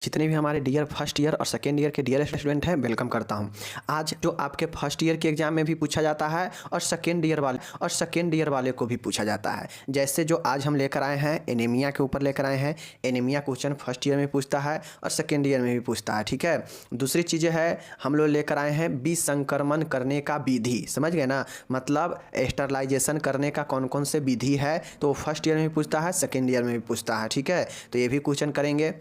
जितने भी हमारे डियर फर्स्ट ईयर और सेकेंड ईयर के डियर स्टूडेंट हैं, वेलकम करता हूं। आज जो आपके फर्स्ट ईयर के एग्जाम में भी पूछा जाता है और सेकेंड ईयर वाले को भी पूछा जाता है। जैसे जो आज हम लेकर आए हैं एनीमिया के ऊपर लेकर आए हैं। एनीमिया क्वेश्चन फर्स्ट ईयर में पूछता है और सेकेंड ईयर में भी पूछता है, ठीक है। दूसरी चीज़ें है, हम लोग लेकर आए हैं विसंक्रमण करने का विधि, समझ गए ना, मतलब स्टरलाइजेशन करने का कौन कौन से विधि है, तो फर्स्ट ईयर में भी पूछता है, सेकेंड ईयर में भी पूछता है, ठीक है। तो ये भी क्वेश्चन करेंगे।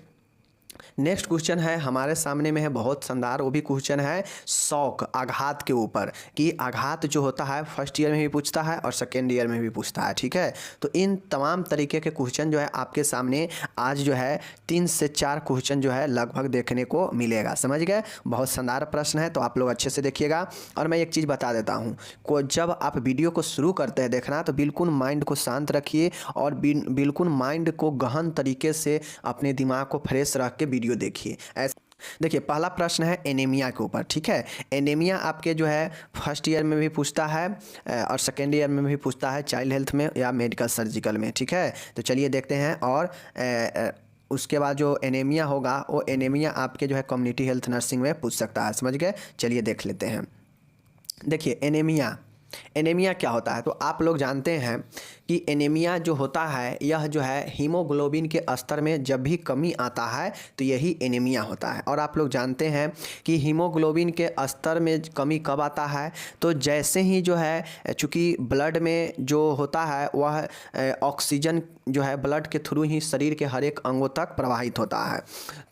नेक्स्ट क्वेश्चन है हमारे सामने में है, बहुत शानदार, वो भी क्वेश्चन है शौक, आघात के ऊपर, कि आघात जो होता है फर्स्ट ईयर में भी पूछता है और सेकेंड ईयर में भी पूछता है, ठीक है। तो इन तमाम तरीके के क्वेश्चन जो है आपके सामने आज जो है 3 से 4 क्वेश्चन जो है लगभग देखने को मिलेगा, समझ गए। बहुत शानदार प्रश्न है, तो आप लोग अच्छे से देखिएगा। और मैं एक चीज़ बता देता हूँ, को जब आप वीडियो को शुरू करते हैं देखना, तो बिल्कुल माइंड को शांत रखिए और बिल्कुल माइंड को गहन तरीके से अपने दिमाग को फ्रेश रख के वीडियो देखिए। देखिए, पहला प्रश्न है एनीमिया के ऊपर, ठीक है। एनीमिया आपके जो है फर्स्ट ईयर में भी पूछता है और सेकेंड ईयर में भी पूछता है, चाइल्ड हेल्थ में या मेडिकल सर्जिकल में, ठीक है। तो चलिए देखते हैं। और उसके बाद जो एनीमिया होगा वो एनीमिया आपके जो है कम्युनिटी हेल्थ नर्सिंग में पूछ सकता है, समझ गए। चलिए देख लेते हैं। देखिए एनीमिया क्या होता है, तो आप लोग जानते हैं कि एनीमिया जो होता है यह जो है हीमोग्लोबिन के स्तर में जब भी कमी आता है तो यही एनीमिया होता है। और आप लोग जानते हैं कि हीमोग्लोबिन के स्तर में कमी कब आता है, तो जैसे ही जो है, चूँकि ब्लड में जो होता है वह ऑक्सीजन जो है ब्लड के थ्रू ही शरीर के हर एक अंगों तक प्रवाहित होता है।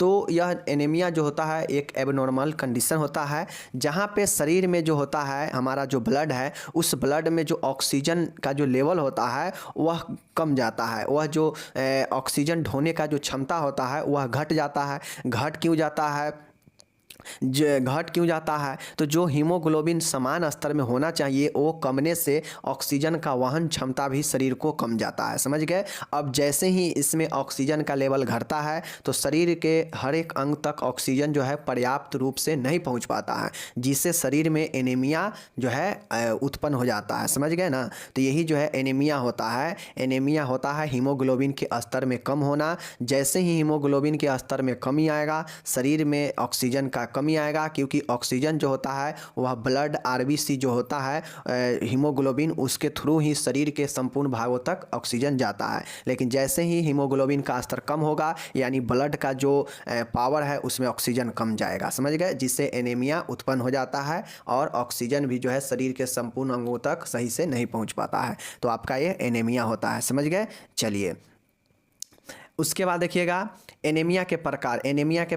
तो यह एनीमिया जो होता है एक एबनॉर्मल कंडीशन होता है, जहाँ पे शरीर में जो होता है हमारा जो ब्लड है, उस ब्लड में जो ऑक्सीजन का जो लेवल होता है वह कम जाता है। वह जो ऑक्सीजन ढोने का जो क्षमता होता है वह घट जाता है। घट क्यों जाता है, तो जो हीमोग्लोबिन समान स्तर में होना चाहिए वो कमने से ऑक्सीजन का वहन क्षमता भी शरीर को कम जाता है, समझ गए। अब जैसे ही इसमें ऑक्सीजन का लेवल घटता है तो शरीर के हर एक अंग तक ऑक्सीजन जो है पर्याप्त रूप से नहीं पहुंच पाता है, जिससे शरीर में एनीमिया जो है उत्पन्न हो जाता है, समझ गए ना। तो यही जो है एनीमिया होता है। एनीमिया होता है हीमोग्लोबिन के स्तर में कम होना। जैसे ही हीमोग्लोबिन के स्तर में कमी आएगा, शरीर में ऑक्सीजन का कमी आएगा, क्योंकि ऑक्सीजन जो होता है वह ब्लड आरबीसी जो होता है हीमोग्लोबिन उसके थ्रू ही शरीर के संपूर्ण भागों तक ऑक्सीजन जाता है। लेकिन जैसे ही हीमोग्लोबिन का स्तर कम होगा, यानी ब्लड का जो पावर है उसमें ऑक्सीजन कम जाएगा, समझ गए, जिससे एनीमिया उत्पन्न हो जाता है और ऑक्सीजन भी जो है शरीर के संपूर्ण अंगों तक सही से नहीं पहुंच पाता है। तो आपका ये एनीमिया होता है, समझ गए। चलिए उसके बाद देखिएगा एनीमिया के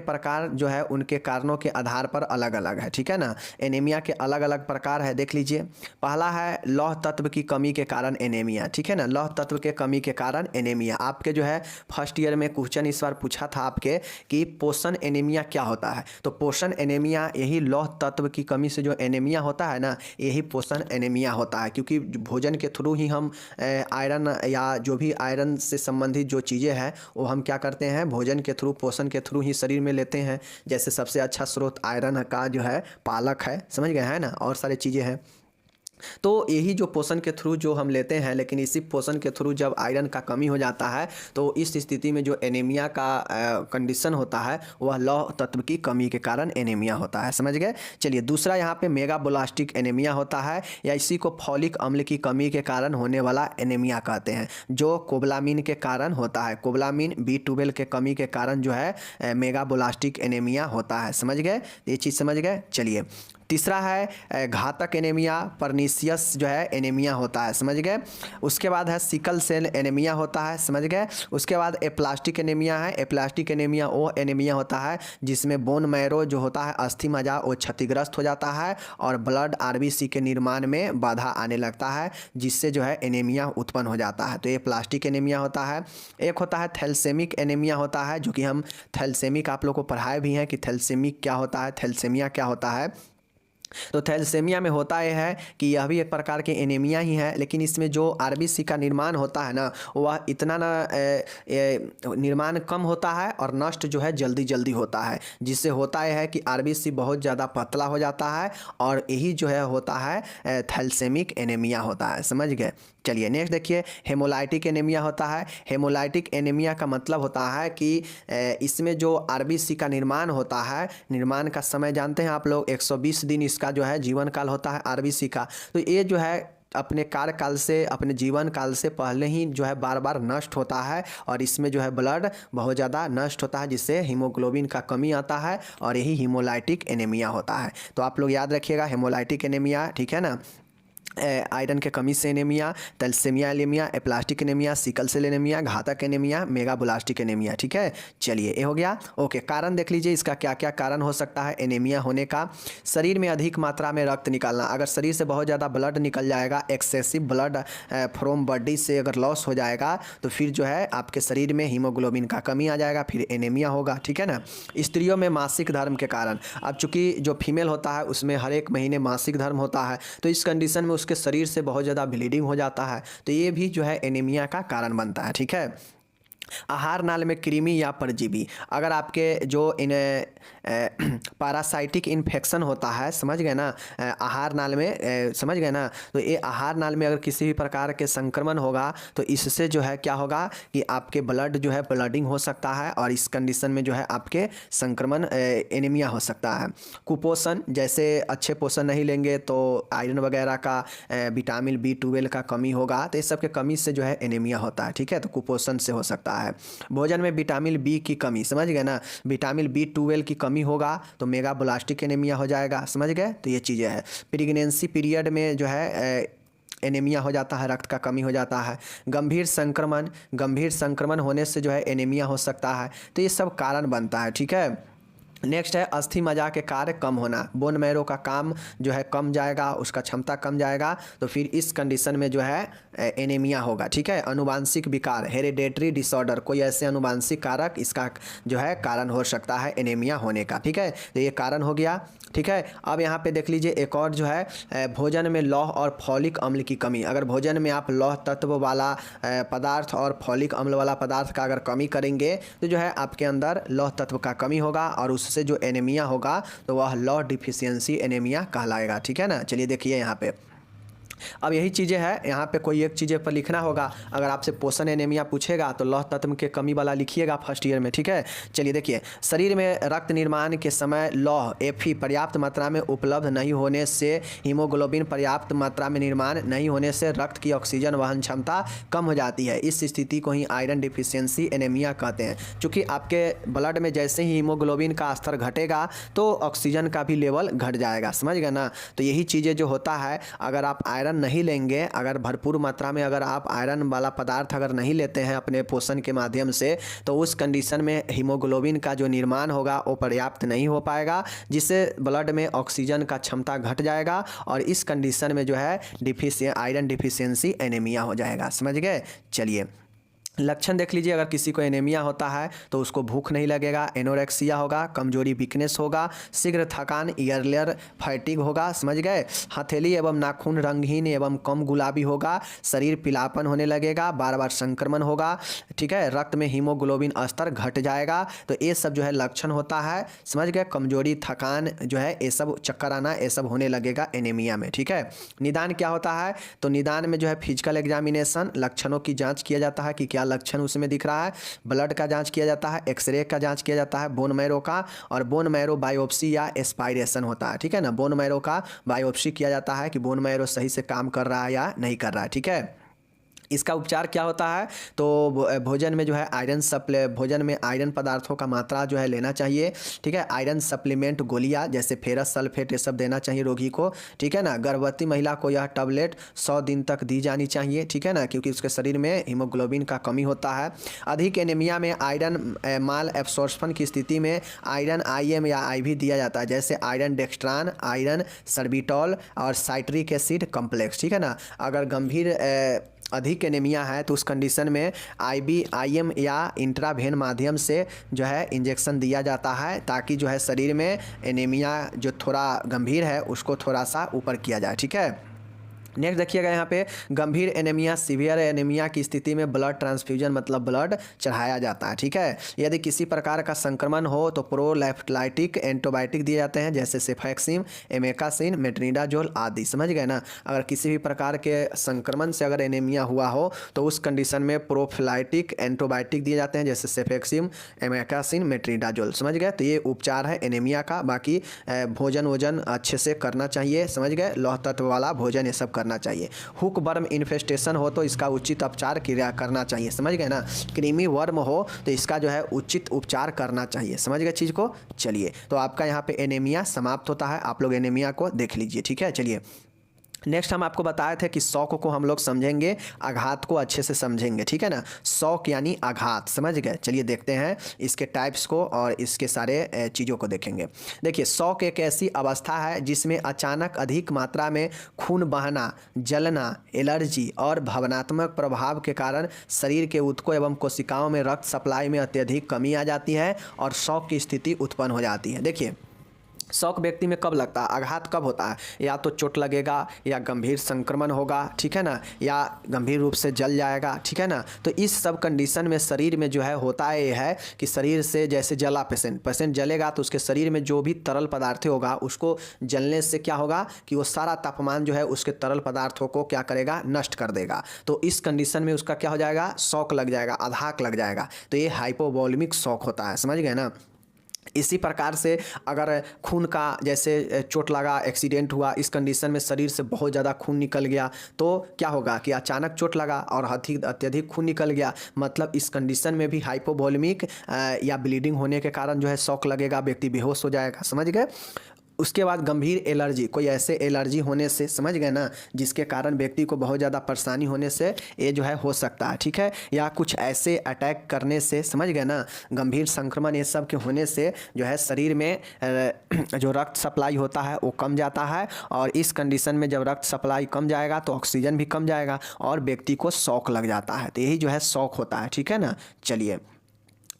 प्रकार जो है उनके कारणों के आधार पर अलग अलग है, ठीक है ना। एनीमिया के अलग अलग प्रकार है, देख लीजिए। पहला है लौह तत्व की कमी के कारण एनीमिया, ठीक है ना। लौह तत्व के कमी के कारण एनीमिया आपके जो है फर्स्ट ईयर में क्वेश्चन इस बार पूछा था आपके कि पोषण एनीमिया क्या होता है। तो पोषण एनीमिया यही लौह तत्व की कमी से जो एनीमिया होता है ना, यही पोषण एनीमिया होता है, क्योंकि भोजन के थ्रू ही हम आयरन या जो भी आयरन से संबंधित जो चीज़ें हैं वो हम क्या करते हैं, भोजन के थ्रू, पोषण के थ्रू ही शरीर में लेते हैं। जैसे सबसे अच्छा स्रोत आयरन का जो है पालक है, समझ गए, है ना, और सारी चीज़ें हैं। तो यही जो पोषण के थ्रू जो हम लेते हैं, लेकिन इसी पोषण के थ्रू जब आयरन का कमी हो जाता है तो इस स्थिति में जो एनीमिया का कंडीशन होता है वह लौह तत्व की कमी के कारण एनीमिया होता है, समझ गए। चलिए दूसरा यहाँ पे मेगाब्लास्टिक एनीमिया होता है, या इसी को फॉलिक अम्ल की कमी के कारण होने वाला एनीमिया कहते हैं, जो कोबलामिन के कारण होता है। कोबलामिन B12 के कमी के कारण जो है मेगाब्लास्टिक एनीमिया होता है, समझ गए, ये चीज़ समझ गए। चलिए तीसरा है घातक एनीमिया, परनीसियस जो है एनीमिया होता है, समझ गए। उसके बाद है सिकल सेल एनीमिया होता है, समझ गए। उसके बाद एप्लास्टिक एनीमिया है। एप्लास्टिक एनीमिया वो एनीमिया होता है जिसमें बोन मैरो जो होता है, अस्थि मज्जा, वो क्षतिग्रस्त हो जाता है और ब्लड आरबीसी के निर्माण में बाधा आने लगता है, जिससे जो है एनीमिया उत्पन्न हो जाता है। तो ये प्लास्टिक एनीमिया होता है। एक होता है थैलेसेमिक एनीमिया होता है, जो कि हम थैलेसेमिक आप लोग को पढ़ाए भी हैं कि थैलेसेमिक क्या होता है, थैलेसेमिया क्या होता है। तो थैलेसेमिया में होता यह है कि यह भी एक प्रकार के एनीमिया ही है, लेकिन इसमें जो आरबीसी का निर्माण होता है ना, वह इतना ना निर्माण कम होता है और नष्ट जो है जल्दी जल्दी होता है, जिससे होता यह है कि आरबीसी बहुत ज़्यादा पतला हो जाता है और यही जो है होता है थैलेसेमिक एनीमिया होता है। समझ गए। चलिए नेक्स्ट देखिए, हेमोलाइटिक एनीमिया होता है। हेमोलाइटिक एनीमिया का मतलब होता है कि इसमें जो आरबीसी का निर्माण होता है, निर्माण का समय जानते हैं आप लोग, 120 दिन इसका जो है जीवन काल होता है आरबीसी का। तो ये जो है अपने कार्यकाल से, अपने जीवन काल से पहले ही जो है बार बार नष्ट होता है और इसमें जो है ब्लड बहुत ज़्यादा नष्ट होता है, जिससे हीमोग्लोबिन का कमी आता है और यही हीमोलाइटिक एनीमिया होता है। तो आप लोग याद रखिएगा हेमोलाइटिक एनीमिया, ठीक है ना। आयरन के कमी से anaemia, thalassaemia anaemia, aplastic anaemia, sickle cell anaemia, घातक एनीमिया, मेगाब्लास्टिक एनीमिया। ठीक है, चलिए ये हो गया। ओके, कारण देख लीजिए इसका क्या क्या कारण हो सकता है एनीमिया होने का। शरीर में अधिक मात्रा में रक्त निकालना, अगर शरीर से बहुत ज़्यादा ब्लड निकल जाएगा, एक्सेसिव ब्लड फ्रॉम बॉडी से अगर लॉस हो जाएगा तो फिर जो है आपके शरीर में हीमोग्लोबिन का कमी आ जाएगा, फिर एनीमिया होगा। ठीक है ना। स्त्रियों में मासिक धर्म के कारण, अब चूंकि जो फीमेल होता है उसमें हर एक महीने मासिक धर्म होता है, तो इस कंडीशन में उसके शरीर से बहुत ज़्यादा ब्लीडिंग हो जाता है, तो ये भी जो है एनीमिया का कारण बनता है। ठीक है। आहार नाल में कृमि या परजीवी, अगर आपके जो इन पैरासाइटिक इन्फेक्शन होता है, समझ गए ना, आहार नाल में समझ गए ना, तो ये आहार नाल में अगर किसी भी प्रकार के संक्रमण होगा तो इससे जो है क्या होगा कि आपके ब्लड जो है ब्लडिंग हो सकता है और इस कंडीशन में जो है आपके संक्रमण एनीमिया हो सकता है। कुपोषण, जैसे अच्छे पोषण नहीं लेंगे तो आयरन वगैरह का, विटामिन B12 का कमी होगा, तो इस सब के कमी से जो है एनीमिया होता है। ठीक है, तो कुपोषण से हो सकता है। भोजन में विटामिन बी की कमी, समझ गए ना, विटामिन B12 की कमी होगा तो मेगाब्लास्टिक एनीमिया हो जाएगा। समझ गए, तो ये चीज़ें हैं। प्रेगनेंसी पीरियड में जो है एनीमिया हो जाता है, रक्त का कमी हो जाता है। गंभीर संक्रमण होने से जो है एनीमिया हो सकता है, तो ये सब कारण बनता है। ठीक है। नेक्स्ट है अस्थि मज्जा के कार्य कम होना, बोन मैरो का काम जो है कम जाएगा, उसका क्षमता कम जाएगा, तो फिर इस कंडीशन में जो है एनीमिया होगा। ठीक है। अनुवांशिक विकार, हेरिडेटरी डिसऑर्डर, कोई ऐसे अनुवांशिक कारक इसका जो है कारण हो सकता है एनीमिया होने का। ठीक है, तो ये कारण हो गया। ठीक है। अब यहाँ पे देख लीजिए एक और जो है भोजन में लौह और फॉलिक अम्ल की कमी, अगर भोजन में आप लौह तत्व वाला पदार्थ और फॉलिक अम्ल वाला पदार्थ का अगर कमी करेंगे तो जो है आपके अंदर लौह तत्व का कमी होगा और उससे जो एनीमिया होगा तो वह लौह डिफिशियंसी एनीमिया कहलाएगा। ठीक है ना। चलिए देखिए यहाँ पे, अब यही चीज़ें हैं, यहाँ पे कोई एक चीज़ें पर लिखना होगा। अगर आपसे पोषण एनीमिया पूछेगा तो लौह तत्व के कमी वाला लिखिएगा फर्स्ट ईयर में। ठीक है। चलिए देखिए, शरीर में रक्त निर्माण के समय लौह Fe पर्याप्त मात्रा में उपलब्ध नहीं होने से, हीमोग्लोबिन पर्याप्त मात्रा में निर्माण नहीं होने से रक्त की ऑक्सीजन वहन क्षमता कम हो जाती है। इस स्थिति को ही आयरन डिफिशियंसी एनीमिया कहते हैं। चूँकि आपके ब्लड में जैसे ही हीमोग्लोबिन का स्तर घटेगा तो ऑक्सीजन का भी लेवल घट जाएगा। समझ गए ना। तो यही चीज़ें जो होता है, अगर आप आयरन नहीं लेंगे, अगर भरपूर मात्रा में अगर आप आयरन वाला पदार्थ अगर नहीं लेते हैं अपने पोषण के माध्यम से, तो उस कंडीशन में हीमोग्लोबिन का जो निर्माण होगा वो पर्याप्त नहीं हो पाएगा, जिससे ब्लड में ऑक्सीजन का क्षमता घट जाएगा और इस कंडीशन में जो है आयरन डिफिशियंसी एनीमिया हो जाएगा। समझ गए। चलिए लक्षण देख लीजिए, अगर किसी को एनीमिया होता है तो उसको भूख नहीं लगेगा, एनोरेक्सिया होगा, कमजोरी वीकनेस होगा, शीघ्र थकान ईयरलियर फैटिग होगा। समझ गए। हथेली एवं नाखून रंगहीन एवं कम गुलाबी होगा, शरीर पीलापन होने लगेगा, बार बार संक्रमण होगा। ठीक है। रक्त में हीमोग्लोबिन स्तर घट जाएगा, तो ये सब जो है लक्षण होता है। समझ गए। कमजोरी, थकान जो है ये सब, चक्कर आना, ये सब होने लगेगा एनीमिया में। ठीक है। निदान क्या होता है, तो निदान में जो है फिजिकल एग्जामिनेशन, लक्षणों की जाँच किया जाता है कि क्या लक्षण उसमें दिख रहा है, ब्लड का जांच किया जाता है, एक्सरे का जांच किया जाता है, बोन मैरो का, और बोन मैरो बायोप्सी या एस्पायरेशन होता है। ठीक है ना। बोन मैरो का बायोप्सी किया जाता है कि बोन मैरो सही से काम कर रहा है या नहीं कर रहा है। ठीक है। इसका उपचार क्या होता है, तो भोजन में जो है भोजन में आयरन पदार्थों का मात्रा जो है लेना चाहिए। ठीक है। आयरन सप्लीमेंट गोलियां जैसे फेरस सल्फेट ये सब देना चाहिए रोगी को। ठीक है ना। गर्भवती महिला को यह टैबलेट 100 दिन तक दी जानी चाहिए। ठीक है ना, क्योंकि उसके शरीर में हीमोग्लोबिन का कमी होता है। अधिक एनीमिया में आयरन माल एब्सॉर्प्शन की स्थिति में आयरन IM या IV दिया जाता है, जैसे आयरन डेक्स्ट्रान, आयरन सर्बिटॉल और साइट्रिक एसिड कम्प्लेक्स। ठीक है ना। अगर गंभीर अधिक एनीमिया है तो उस कंडीशन में IM या इंट्रावेन माध्यम से जो है इंजेक्शन दिया जाता है, ताकि जो है शरीर में एनीमिया जो थोड़ा गंभीर है उसको थोड़ा सा ऊपर किया जाए। ठीक है। नेक्स्ट देखिएगा यहाँ पे गंभीर एनीमिया, सीवियर एनीमिया की स्थिति में ब्लड ट्रांसफ्यूजन मतलब ब्लड चढ़ाया जाता है। ठीक है। यदि किसी प्रकार का संक्रमण हो तो प्रोलेफ्लाइटिक एंटीबायोटिक दिए जाते हैं, जैसे सेफेक्सिम, एमेकासिन, मेट्रोनिडाजोल आदि। समझ गए ना। अगर किसी भी प्रकार के संक्रमण से अगर एनीमिया हुआ हो तो उस कंडीशन में प्रोफिलाइटिक एंटीबायोटिक दिए जाते हैं, जैसे सेफेक्सिम, एमेकासिन, मेट्रोनिडाजोल। समझ गए। तो ये उपचार है एनीमिया का। बाकी भोजन अच्छे से करना चाहिए। समझ गए। लौह तत्व वाला भोजन ये सब करना चाहिए। हुक वर्म इन्फेस्टेशन हो तो इसका उचित उपचार क्रिया करना चाहिए। समझ गए ना। कृमि वर्म हो तो इसका जो है उचित उपचार करना चाहिए। समझ गए चीज़ को। चलिए, तो आपका यहाँ पे एनीमिया समाप्त होता है। आप लोग एनीमिया को देख लीजिए। ठीक है। चलिए, नेक्स्ट हम आपको बताए थे कि शॉक को हम लोग समझेंगे, आघात को अच्छे से समझेंगे। ठीक है ना। शॉक यानी आघात। समझ गए। चलिए देखते हैं इसके टाइप्स को और इसके सारे चीज़ों को देखेंगे। देखिए, शॉक एक ऐसी अवस्था है जिसमें अचानक अधिक मात्रा में खून बहना, जलना, एलर्जी और भावनात्मक प्रभाव के कारण शरीर के ऊतकों एवं कोशिकाओं में रक्त सप्लाई में अत्यधिक कमी आ जाती है और शॉक की स्थिति उत्पन्न हो जाती है। देखिए, शॉक व्यक्ति में कब लगता है, आघात कब होता है, या तो चोट लगेगा या गंभीर संक्रमण होगा। ठीक है ना। या गंभीर रूप से जल जाएगा। ठीक है ना। तो इस सब कंडीशन में शरीर में जो है होता है ये है कि शरीर से जैसे जला पेशेंट जलेगा तो उसके शरीर में जो भी तरल पदार्थ होगा उसको जलने से क्या होगा कि वो सारा तापमान जो है उसके तरल पदार्थों को क्या करेगा, नष्ट कर देगा। तो इस कंडीशन में उसका क्या हो जाएगा, शॉक लग जाएगा, आघात लग जाएगा। तो ये हाइपोवोलेमिक शॉक होता है। समझ गए ना। इसी प्रकार से अगर खून का जैसे चोट लगा, एक्सीडेंट हुआ, इस कंडीशन में शरीर से बहुत ज़्यादा खून निकल गया तो क्या होगा कि अचानक चोट लगा और अत्यधिक खून निकल गया, मतलब इस कंडीशन में भी हाइपोवोलेमिक या ब्लीडिंग होने के कारण जो है शॉक लगेगा, व्यक्ति बेहोश हो जाएगा। समझ गए। उसके बाद गंभीर एलर्जी, कोई ऐसे एलर्जी होने से, समझ गए ना, जिसके कारण व्यक्ति को बहुत ज़्यादा परेशानी होने से ये जो है हो सकता है। ठीक है। या कुछ ऐसे अटैक करने से, समझ गए ना, गंभीर संक्रमण ये सब के होने से जो है शरीर में जो रक्त सप्लाई होता है वो कम जाता है और इस कंडीशन में जब रक्त सप्लाई कम जाएगा तो ऑक्सीजन भी कम जाएगा और व्यक्ति को शॉक लग जाता है। तो यही जो है शॉक होता है। ठीक है ना। चलिए,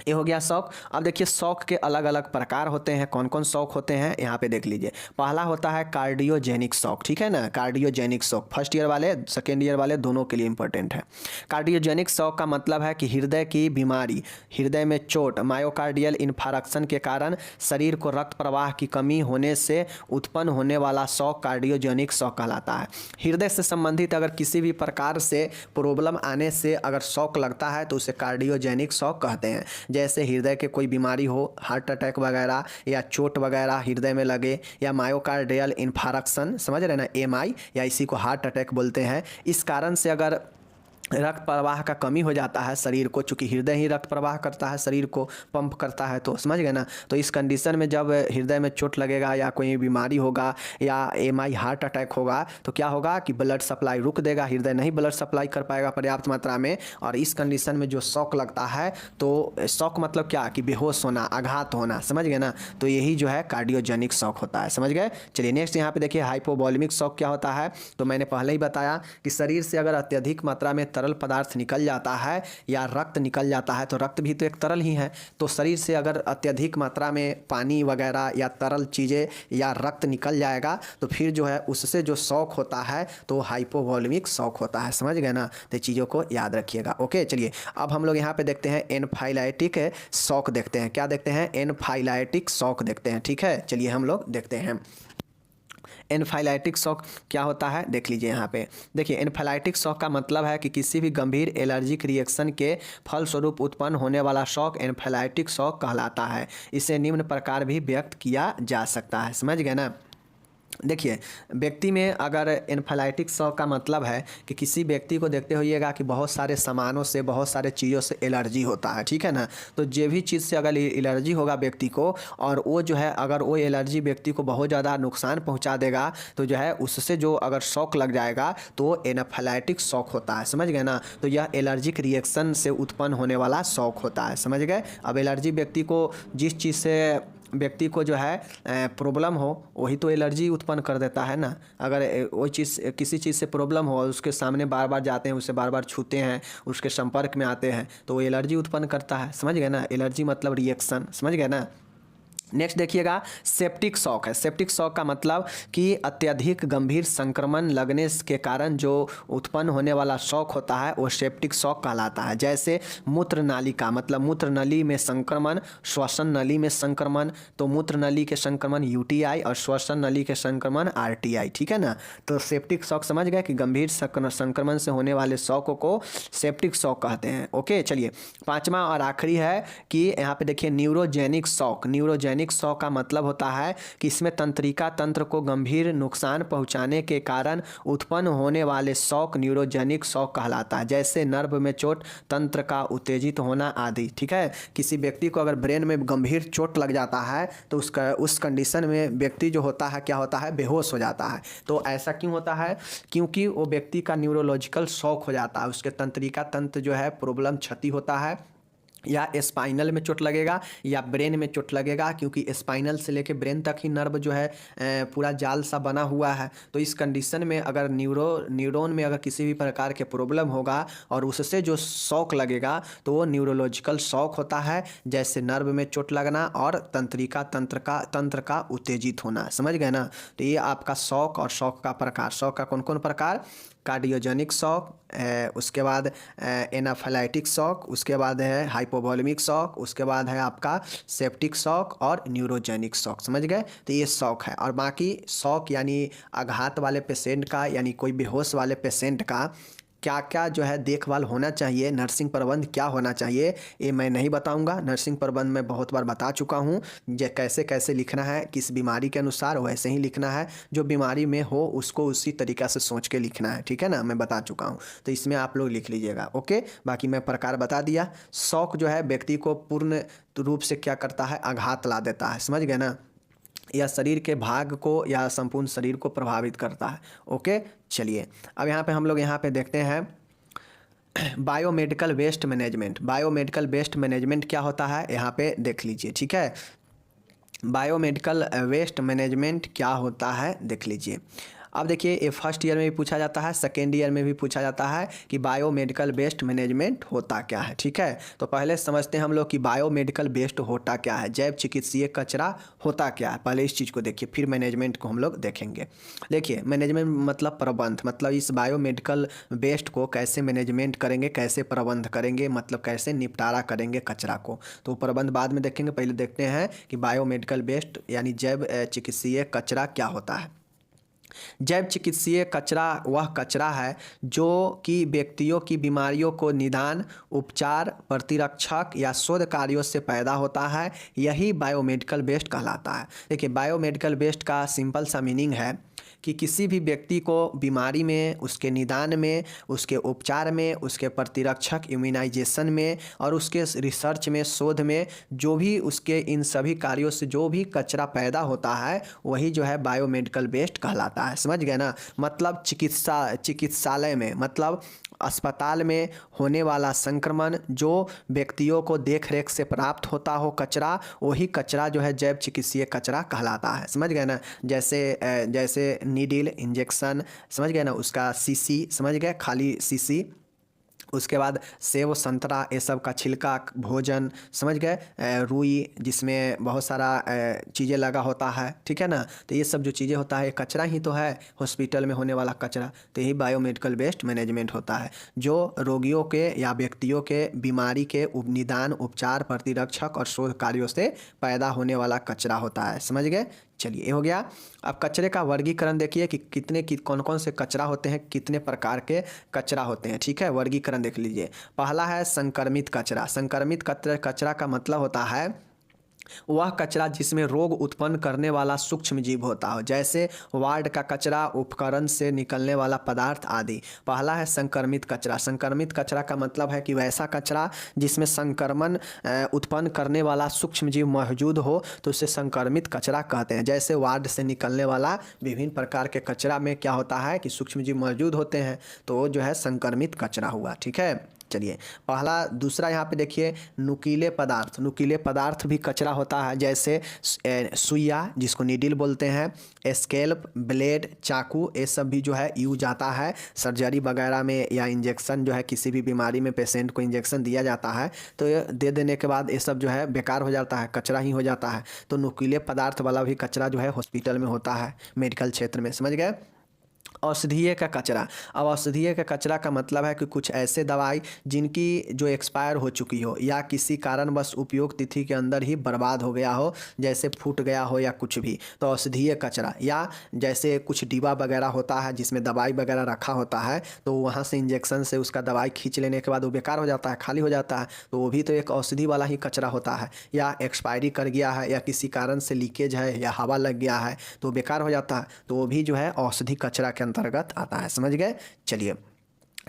ये हो गया शॉक। अब देखिए शॉक के अलग अलग प्रकार होते हैं। कौन कौन शॉक होते हैं यहाँ पे देख लीजिए। पहला होता है कार्डियोजेनिक शॉक। ठीक है ना। कार्डियोजेनिक शॉक फर्स्ट ईयर वाले, सेकेंड ईयर वाले दोनों के लिए इंपॉर्टेंट है। कार्डियोजेनिक शॉक का मतलब है कि हृदय की बीमारी, हृदय में चोट, मायोकार्डियल इन्फार्क्शन के कारण शरीर को रक्त प्रवाह की कमी होने से उत्पन्न होने वाला शॉक कार्डियोजेनिक शॉक कहलाता है। हृदय से संबंधित अगर किसी भी प्रकार से प्रॉब्लम आने से अगर शॉक लगता है तो उसे कार्डियोजेनिक शॉक कहते हैं। जैसे हृदय के कोई बीमारी हो, हार्ट अटैक वगैरह या चोट वगैरह हृदय में लगे, या मायोकार्डियल इन्फार्क्शन, समझ रहे ना, MI, या इसी को हार्ट अटैक बोलते हैं। इस कारण से अगर रक्त प्रवाह का कमी हो जाता है शरीर को, चूँकि हृदय ही रक्त प्रवाह करता है, शरीर को पंप करता है, तो समझ गए ना। तो इस कंडीशन में जब हृदय में चोट लगेगा या कोई बीमारी होगा या MI हार्ट अटैक होगा तो क्या होगा कि ब्लड सप्लाई रुक देगा, हृदय नहीं ब्लड सप्लाई कर पाएगा पर्याप्त मात्रा में, और इस कंडीशन में जो शॉक लगता है तो शॉक मतलब क्या कि बेहोश होना, आघात होना। समझ गए ना। तो यही जो है कार्डियोजेनिक शॉक होता है। समझ गए। चलिए नेक्स्ट यहाँ पे देखिए हाइपोवोलेमिक शॉक क्या होता है। तो मैंने पहले ही बताया कि शरीर से अगर अत्यधिक मात्रा में तरल पदार्थ निकल जाता है या रक्त निकल जाता है, तो रक्त भी तो एक तरल ही है, तो शरीर से अगर अत्यधिक मात्रा में पानी वगैरह या तरल चीज़ें या रक्त निकल जाएगा तो फिर जो है उससे जो शॉक होता है तो हाइपोवोलेमिक शॉक होता है। समझ गए ना। तो चीज़ों को याद रखिएगा। ओके। चलिए अब हम लोग यहाँ पे देखते हैं एनाफाइलैटिक शॉक देखते हैं। क्या देखते हैं, एनाफाइलैटिक शॉक देखते हैं। ठीक है। चलिए हम लोग देखते हैं एनाफाइलैटिक शॉक क्या होता है, देख लीजिए यहाँ पे। देखिए एनाफाइलैटिक शॉक का मतलब है कि किसी भी गंभीर एलर्जिक रिएक्शन के फलस्वरूप उत्पन्न होने वाला शॉक एनाफाइलैटिक शॉक कहलाता है। इसे निम्न प्रकार भी व्यक्त किया जा सकता है। समझ गए ना। देखिए व्यक्ति में अगर एनाफाइलैटिक शॉक का मतलब है कि किसी व्यक्ति को देखते होइएगा कि बहुत सारे सामानों से, बहुत सारे चीज़ों से एलर्जी होता है। ठीक है ना। तो जो भी चीज़ से अगर एलर्जी होगा व्यक्ति को और वो जो है अगर वो एलर्जी व्यक्ति को बहुत ज़्यादा नुकसान पहुंचा देगा तो जो है उससे जो अगर शॉक लग जाएगा तो वो एनाफाइलैटिक शॉक होता है। समझ गए ना। तो यह एलर्जिक रिएक्शन से उत्पन्न होने वाला शॉक होता है। समझ गए। अब एलर्जी व्यक्ति को जिस चीज़ से व्यक्ति को जो है प्रॉब्लम हो वही तो एलर्जी उत्पन्न कर देता है ना। अगर वही चीज़ किसी चीज़ से प्रॉब्लम हो उसके सामने बार बार जाते हैं, उसे बार बार छूते हैं, उसके संपर्क में आते हैं तो वो एलर्जी उत्पन्न करता है। समझ गए ना, एलर्जी मतलब रिएक्शन। समझ गए ना। नेक्स्ट देखिएगा सेप्टिक शॉक है। सेप्टिक शॉक का मतलब कि अत्यधिक गंभीर संक्रमण लगने के कारण जो उत्पन्न होने वाला शॉक होता है वो सेप्टिक शॉक कहलाता है। जैसे मूत्र नाली का मतलब मूत्र नली में संक्रमण, श्वसन नली में संक्रमण, तो मूत्र नली के संक्रमण यूटीआई और श्वसन नली के संक्रमण आरटीआई। ठीक है ना। तो सेप्टिक शॉक समझ गए कि गंभीर संक्रमण से होने वाले शॉक को सेप्टिक शॉक कहते हैं। ओके चलिए, पांचवा और आखिरी है कि यहाँ पे देखिए न्यूरोजेनिक शॉक। न्यूरोजेनिक शॉक का मतलब होता है कि इसमें तंत्रिका तंत्र को गंभीर नुकसान पहुंचाने के कारण उत्पन्न होने वाले शॉक न्यूरोजेनिक शॉक कहलाता है। जैसे नर्व में चोट, तंत्र का उत्तेजित होना आदि। ठीक है। किसी व्यक्ति को अगर ब्रेन में गंभीर चोट लग जाता है तो उस कंडीशन में व्यक्ति जो होता है क्या होता है, बेहोश हो जाता है। तो ऐसा क्यों होता है, क्योंकि वो व्यक्ति का न्यूरोलॉजिकल शॉक हो जाता है, उसके तंत्रिका तंत्र जो है प्रॉब्लम क्षति होता है, या स्पाइनल में चोट लगेगा या ब्रेन में चोट लगेगा, क्योंकि स्पाइनल से लेके ब्रेन तक ही नर्व जो है पूरा जाल सा बना हुआ है। तो इस कंडीशन में अगर न्यूरॉन में अगर किसी भी प्रकार के प्रॉब्लम होगा और उससे जो शॉक लगेगा तो वो न्यूरोलॉजिकल शॉक होता है। जैसे नर्व में चोट लगना और तंत्रिका तंत्र का उत्तेजित होना। समझ गए ना। तो ये आपका शॉक और शॉक का प्रकार। शॉक का कौन कौन प्रकार, कार्डियोजेनिक शॉक, उसके बाद एनाफाइलैटिक शॉक, उसके बाद है हाइपोवोलेमिक शॉक, उसके बाद है आपका सेप्टिक शॉक और न्यूरोजेनिक शॉक। समझ गए। तो ये शॉक है। और बाकी शॉक यानी आघात वाले पेशेंट का यानी कोई बेहोश वाले पेशेंट का क्या क्या जो है देखभाल होना चाहिए, नर्सिंग प्रबंध क्या होना चाहिए, ये मैं नहीं बताऊंगा। नर्सिंग प्रबंध मैं बहुत बार बता चुका हूँ। कैसे कैसे लिखना है, किस बीमारी के अनुसार वैसे ही लिखना है, जो बीमारी में हो उसको उसी तरीक़ा से सोच के लिखना है। ठीक है ना, मैं बता चुका हूँ। तो इसमें आप लोग लिख लीजिएगा। ओके, बाकी मैं प्रकार बता दिया। शॉक जो है व्यक्ति को पूर्ण रूप से क्या करता है, आघात ला देता है। समझ गए ना, या शरीर के भाग को या संपूर्ण शरीर को प्रभावित करता है। ओके चलिए, अब यहाँ पे हम लोग यहाँ पे देखते हैं biomedical waste management. Biomedical waste management क्या होता है यहाँ पे देख लीजिए। ठीक है, बायोमेडिकल वेस्ट मैनेजमेंट क्या होता है देख लीजिए। अब देखिए, ये फर्स्ट ईयर में भी पूछा जाता है, सेकेंड ईयर में भी पूछा जाता है कि बायोमेडिकल वेस्ट मैनेजमेंट होता क्या है। ठीक है, तो पहले समझते हैं हम लोग कि बायोमेडिकल वेस्ट होता क्या है, जैव चिकित्सीय कचरा होता क्या है। पहले इस चीज़ को देखिए, फिर मैनेजमेंट को हम लोग देखेंगे। देखिए, मैनेजमेंट मतलब प्रबंध, मतलब इस बायोमेडिकल वेस्ट को कैसे मैनेजमेंट करेंगे, कैसे प्रबंध करेंगे, मतलब कैसे निपटारा करेंगे कचरा को। तो प्रबंध बाद में देखेंगे, पहले देखते हैं कि बायोमेडिकल वेस्ट यानी जैव चिकित्सीय कचरा क्या होता है। जैव चिकित्सीय कचरा वह कचरा है जो कि व्यक्तियों की बीमारियों को निदान, उपचार, प्रतिरक्षक या शोध कार्यों से पैदा होता है। यही बायोमेडिकल वेस्ट कहलाता है। देखिए, बायोमेडिकल वेस्ट का सिंपल सा मीनिंग है कि किसी भी व्यक्ति को बीमारी में, उसके निदान में, उसके उपचार में, उसके प्रतिरक्षक इम्यूनाइजेशन में और उसके रिसर्च में, शोध में, जो भी उसके इन सभी कार्यों से जो भी कचरा पैदा होता है वही जो है बायोमेडिकल वेस्ट कहलाता है। समझ गए ना। मतलब चिकित्सालय में, मतलब अस्पताल में होने वाला संक्रमण जो व्यक्तियों को देख रेख से प्राप्त होता हो कचरा, वही कचरा जो है जैव चिकित्सीय कचरा कहलाता है। समझ गए ना। जैसे नीडल, इंजेक्शन, समझ गए ना, उसका शीशी, समझ गए, खाली शीशी, उसके बाद सेब, संतरा, ये सब का छिलका, भोजन, समझ गए, रुई जिसमें बहुत सारा चीज़ें लगा होता है। ठीक है ना। तो ये सब जो चीज़ें होता है ये कचरा ही तो है, हॉस्पिटल में होने वाला कचरा। तो यही बायोमेडिकल वेस्ट मैनेजमेंट होता है, जो रोगियों के या व्यक्तियों के बीमारी के निदान, उपचार, प्रतिरक्षक और शोध कार्यों से पैदा होने वाला कचरा होता है। समझ गए। चलिए, ये हो गया। अब कचरे का वर्गीकरण देखिए कि कौन कौन से कचरा होते हैं, कितने प्रकार के कचरा होते हैं। ठीक है, वर्गीकरण देख लीजिए। पहला है संक्रमित कचरा। संक्रमित कचरा का मतलब होता है वह कचरा जिसमें रोग उत्पन्न करने वाला सूक्ष्म जीव होता हो, जैसे वार्ड का कचरा, उपकरण से निकलने वाला पदार्थ आदि। पहला है संक्रमित कचरा। संक्रमित कचरा का मतलब है कि वैसा कचरा जिसमें संक्रमण उत्पन्न करने वाला सूक्ष्म जीव मौजूद हो तो उसे संक्रमित कचरा कहते हैं। जैसे वार्ड से निकलने वाला विभिन्न प्रकार के कचरा में क्या होता है कि सूक्ष्म जीव मौजूद होते हैं, तो वो जो है संक्रमित कचरा हुआ। ठीक है। चलिए पहला दूसरा यहाँ पे देखिए नुकीले पदार्थ भी कचरा होता है, जैसे सुइया जिसको नीडल बोलते हैं, स्केल्प, ब्लेड, चाकू, ये सब भी जो है यूज आता है सर्जरी वगैरह में, या इंजेक्शन जो है किसी भी बीमारी में पेशेंट को इंजेक्शन दिया जाता है तो ये दे देने के बाद ये सब जो है बेकार हो जाता है, कचरा ही हो जाता है। तो नुकीले पदार्थ वाला भी कचरा जो है हॉस्पिटल में होता है, मेडिकल क्षेत्र में, समझ गए। औषधीय का कचरा, अब औषधीय का कचरा का मतलब है कि कुछ ऐसे दवाई जिनकी जो एक्सपायर हो चुकी हो या किसी कारणवश उपयोग तिथि के अंदर ही बर्बाद हो गया हो, जैसे फूट गया हो या कुछ भी, तो औषधीय कचरा। या जैसे कुछ डिब्बा वगैरह होता है जिसमें दवाई वगैरह रखा होता है, तो वहाँ से इंजेक्शन से उसका दवाई खींच लेने के बाद वो बेकार हो जाता है, खाली हो जाता है, तो वो भी तो एक औषधि वाला ही कचरा होता है। या एक्सपायरी कर गया है या किसी कारण से लीकेज है या हवा लग गया है तो बेकार हो जाता है, तो वो भी जो है औषधि कचरा के अंतर्गत आता है, समझ गए। चलिए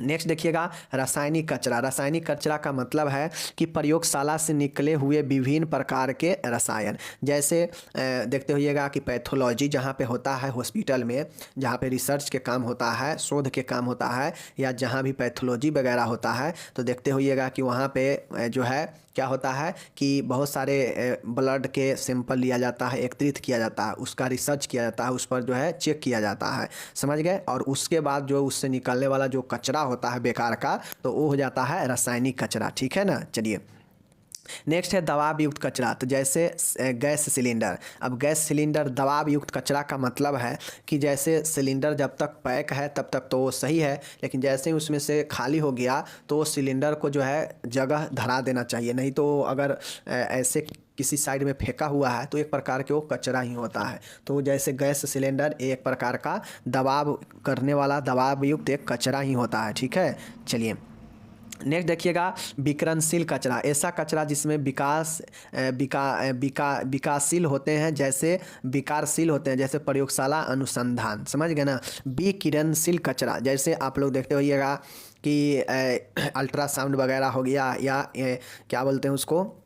नेक्स्ट देखिएगा रासायनिक कचरा। रासायनिक कचरा का मतलब है कि प्रयोगशाला से निकले हुए विभिन्न प्रकार के रसायन, जैसे देखते होइएगा कि पैथोलॉजी जहाँ पे होता है हॉस्पिटल में, जहाँ पे रिसर्च के काम होता है, शोध के काम होता है, या जहाँ भी पैथोलॉजी वगैरह होता है, तो देखते होइएगा कि वहाँ पे जो है क्या होता है कि बहुत सारे ब्लड के सैंपल लिया जाता है, एकत्रित किया जाता है, उसका रिसर्च किया जाता है, उस पर जो है चेक किया जाता है, समझ गए। और उसके बाद जो उससे निकलने वाला जो कचरा होता है बेकार का, तो वो हो जाता है रासायनिक कचरा, ठीक है ना। चलिए नेक्स्ट है दबाव युक्त कचरा। तो जैसे गैस सिलेंडर, अब गैस सिलेंडर दबाव युक्त कचरा का मतलब है कि जैसे सिलेंडर जब तक पैक है तब तक तो वो सही है, लेकिन जैसे ही उसमें से खाली हो गया तो सिलेंडर को जो है जगह धरा देना चाहिए, नहीं तो अगर ऐसे किसी साइड में फेंका हुआ है तो एक प्रकार के वो कचरा ही होता है। तो जैसे गैस सिलेंडर एक प्रकार का दबाव करने वाला दबाव युक्त एक कचरा ही होता है, ठीक है। चलिए नेक्स्ट देखिएगा विकिरणशील कचरा, ऐसा कचरा जिसमें विकासशील होते हैं, जैसे विकारशील होते हैं, जैसे प्रयोगशाला अनुसंधान, समझ गए ना। विकिरणशील कचरा जैसे आप लोग देखते होइएगा कि अल्ट्रासाउंड वगैरह हो गया, या क्या बोलते हैं उसको,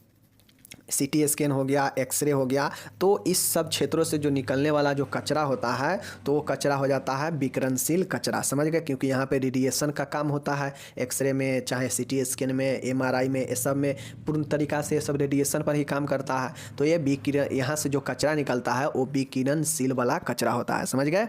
सीटी स्कैन हो गया, एक्सरे हो गया, तो इस सब क्षेत्रों से जो निकलने वाला जो कचरा होता है तो वो कचरा हो जाता है विकिरणशील कचरा, समझ गए। क्योंकि यहाँ पे रेडिएशन का काम होता है, एक्सरे में चाहे सीटी स्कैन में, एमआरआई में, ये सब में पूर्ण तरीका से ये सब रेडिएशन पर ही काम करता है। तो ये विकिरण, यहाँ से जो कचरा निकलता है वो विकिरणशील वाला कचरा होता है, समझ गए।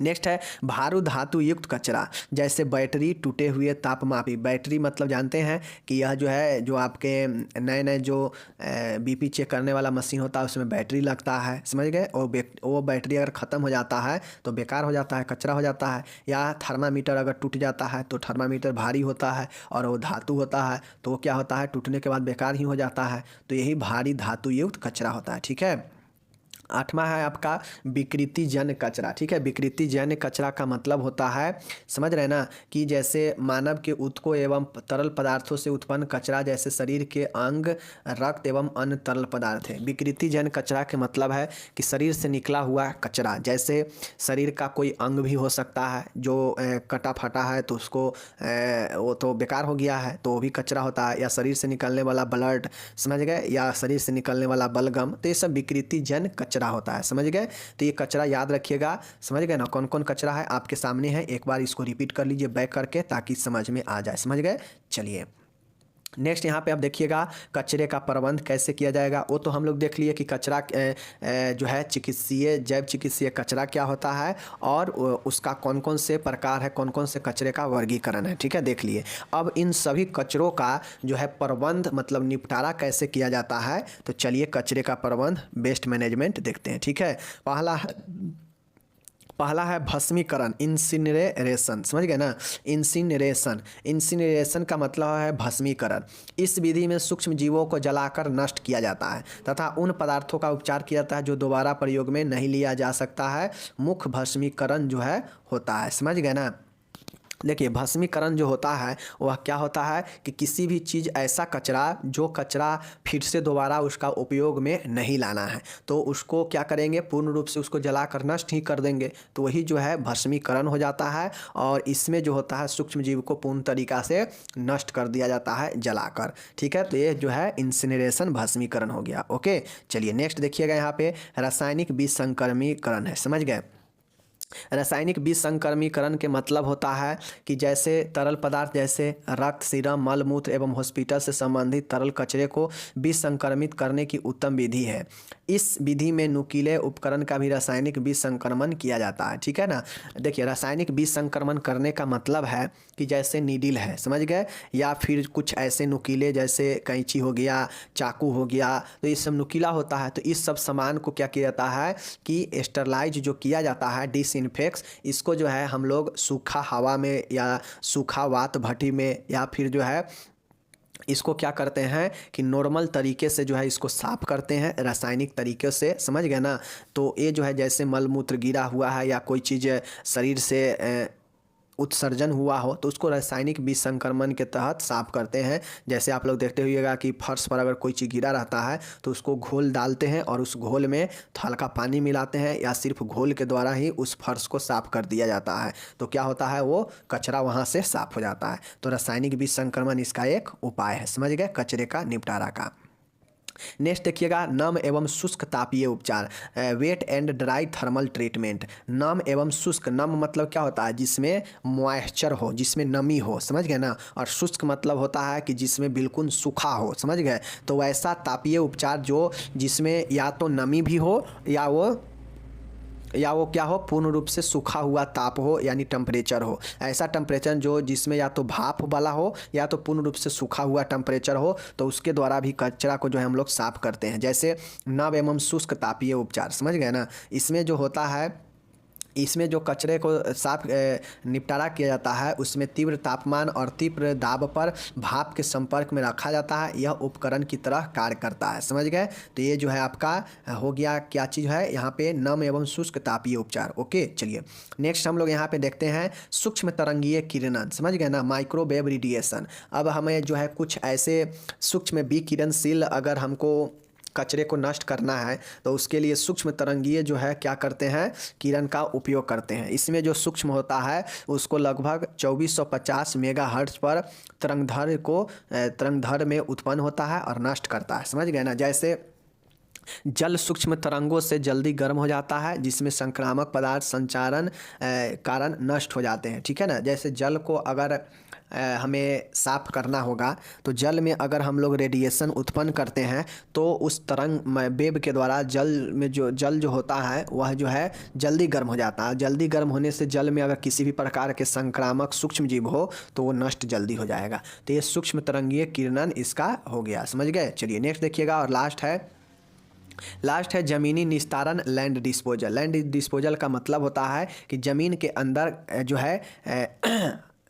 नेक्स्ट है भारू धातु युक्त कचरा, जैसे बैटरी, टूटे हुए तापमापी। बैटरी मतलब जानते हैं कि यह जो है जो आपके नए नए जो बीपी चेक करने वाला मशीन होता है उसमें बैटरी लगता है, समझ गए। और वो बैटरी अगर ख़त्म हो जाता है तो बेकार हो जाता है, कचरा हो जाता है। या थर्मामीटर अगर टूट जाता है तो थर्मामीटर भारी होता है और वो धातु होता है, तो वो क्या होता है, टूटने के बाद बेकार ही हो जाता है। तो यही भारी धातु युक्त कचरा होता है, ठीक है। आठवां है आपका विकृति जन्य कचरा, ठीक है। विकृति जन्य कचरा का मतलब होता है, समझ रहे ना, कि जैसे मानव के ऊतकों एवं तरल पदार्थों से उत्पन्न कचरा, जैसे शरीर के अंग, रक्त एवं अन्य तरल पदार्थ है। विकृति जन्य कचरा के मतलब है कि शरीर से निकला हुआ कचरा, जैसे शरीर का कोई अंग भी हो सकता है जो कटा फटा है तो उसको वो तो बेकार हो गया है तो वो भी कचरा होता है, या शरीर से निकलने वाला ब्लड, समझ गए, या शरीर से निकलने वाला बलगम, तो ये सब विकृति जन्य कचरा होता है, समझ गए। तो ये कचरा याद रखिएगा, समझ गए ना, कौन कौन कचरा है आपके सामने है, एक बार इसको रिपीट कर लीजिए बैक करके ताकि समझ में आ जाए, समझ गए। चलिए नेक्स्ट यहाँ पे आप देखिएगा कचरे का प्रबंध कैसे किया जाएगा। वो तो हम लोग देख लिए कि कचरा जो है चिकित्सीय, जैव चिकित्सीय कचरा क्या होता है और उसका कौन कौन से प्रकार है, कौन कौन से कचरे का वर्गीकरण है, ठीक है, देख लिए। अब इन सभी कचरों का जो है प्रबंध मतलब निपटारा कैसे किया जाता है, तो चलिए कचरे का प्रबंध, वेस्ट मैनेजमेंट देखते हैं, ठीक है। पहला है भस्मीकरण, इंसिनरेशन, समझ गए ना। इंसिनरेशन का मतलब है भस्मीकरण। इस विधि में सूक्ष्म जीवों को जलाकर नष्ट किया जाता है तथा उन पदार्थों का उपचार किया जाता है जो दोबारा प्रयोग में नहीं लिया जा सकता है। मुख्य भस्मीकरण जो है होता है, समझ गए ना। देखिए भस्मीकरण जो होता है वह क्या होता है कि किसी भी चीज़, ऐसा कचरा जो कचरा फिर से दोबारा उसका उपयोग में नहीं लाना है तो उसको क्या करेंगे, पूर्ण रूप से उसको जलाकर नष्ट ही कर देंगे, तो वही जो है भस्मीकरण हो जाता है। और इसमें जो होता है सूक्ष्म जीव को पूर्ण तरीका से नष्ट कर दिया जाता है जलाकर, ठीक है। तो ये जो है इंसिनरेशन, भस्मीकरण हो गया, ओके। चलिए नेक्स्ट देखिएगा यहाँ पे रासायनिक विसंक्रमीकरण है, समझ गए। रासायनिक विसंक्रमीकरण के मतलब होता है कि जैसे तरल पदार्थ जैसे रक्त, सीरम, मल मूत्र एवं हॉस्पिटल से संबंधित तरल कचरे को विसंक्रमित करने की उत्तम विधि है। इस विधि में नुकीले उपकरण का भी रासायनिक विसंक्रमण किया जाता है, ठीक है ना। देखिए, रासायनिक विसंक्रमण करने का मतलब है कि जैसे नीडल है, समझ गए, या फिर कुछ ऐसे नुकीले जैसे कैंची हो गया, चाकू हो गया, तो ये सब नुकीला होता है। तो इस सब सामान को क्या किया जाता है कि स्टरलाइज जो किया जाता है, डिसइंफेक्ट्स, इसको जो है हम लोग सूखा हवा में या सूखा वात भट्टी में या फिर जो है इसको क्या करते हैं कि नॉर्मल तरीके से जो है इसको साफ़ करते हैं रासायनिक तरीके से, समझ गए ना। तो ये जो है जैसे मल मूत्र गिरा हुआ है या कोई चीज़ शरीर से उत्सर्जन हुआ हो तो उसको रासायनिक विसंक्रमण के तहत साफ करते हैं। जैसे आप लोग देखते हुएगा कि फर्श पर अगर कोई चीज़ गिरा रहता है तो उसको घोल डालते हैं और उस घोल में हल्का पानी मिलाते हैं या सिर्फ घोल के द्वारा ही उस फर्श को साफ कर दिया जाता है। तो क्या होता है, वो कचरा वहाँ से साफ हो जाता है। तो रासायनिक विसंक्रमण इसका एक उपाय है, समझ गए, कचरे का निपटारा का। नेक्स्ट देखिएगा, नम एवं शुष्क तापीय उपचार, wet and dry thermal treatment. नम एवं शुष्क, नम मतलब क्या होता है, जिसमें मॉइस्चर हो, जिसमें नमी हो, समझ गए ना। और शुष्क मतलब होता है कि जिसमें बिल्कुल सूखा हो, समझ गए। तो वैसा तापीय उपचार जो जिसमें या तो नमी भी हो या वो क्या हो, पूर्ण रूप से सूखा हुआ ताप हो, यानी टेम्परेचर हो। ऐसा टेम्परेचर जो जिसमें या तो भाप वाला हो या तो पूर्ण रूप से सूखा हुआ टेम्परेचर हो, तो उसके द्वारा भी कचरा को जो है हम लोग साफ करते हैं। जैसे नम एवं शुष्क तापीय उपचार, समझ गए ना। इसमें जो होता है, इसमें जो कचरे को साफ निपटारा किया जाता है उसमें तीव्र तापमान और तीव्र दाब पर भाप के संपर्क में रखा जाता है। यह उपकरण की तरह कार्य करता है, समझ गए। तो ये जो है आपका हो गया, क्या चीज़ है यहाँ पे, नम एवं शुष्क तापीय उपचार। ओके, चलिए नेक्स्ट हम लोग यहाँ पे देखते हैं सूक्ष्म तरंगीय किरणन, समझ गए ना, माइक्रोवेव रेडिएशन। अब हमें जो है कुछ ऐसे सूक्ष्म विकिरणशील अगर हमको कचरे को नष्ट करना है तो उसके लिए सूक्ष्म तरंगीय जो है क्या करते हैं, किरण का उपयोग करते हैं। इसमें जो सूक्ष्म होता है उसको लगभग 2450 मेगाहर्ट्ज पर तरंगधर में उत्पन्न होता है और नष्ट करता है, समझ गए ना। जैसे जल सूक्ष्म तरंगों से जल्दी गर्म हो जाता है, जिसमें संक्रामक पदार्थ संचारण कारण नष्ट हो जाते हैं, ठीक है ना। जैसे जल को अगर हमें साफ करना होगा तो जल में अगर हम लोग रेडिएशन उत्पन्न करते हैं तो उस तरंग वेव के द्वारा जल जो होता है वह जो है जल्दी गर्म हो जाता है। जल्दी गर्म होने से जल में अगर किसी भी प्रकार के संक्रामक सूक्ष्म जीव हो तो वो नष्ट जल्दी हो जाएगा। तो ये सूक्ष्म तरंगीय किरणन इसका हो गया, समझ गए। चलिए नेक्स्ट देखिएगा, और लास्ट है ज़मीनी निस्तारण, लैंड डिस्पोजल। लैंड डिस्पोजल का मतलब होता है कि ज़मीन के अंदर जो है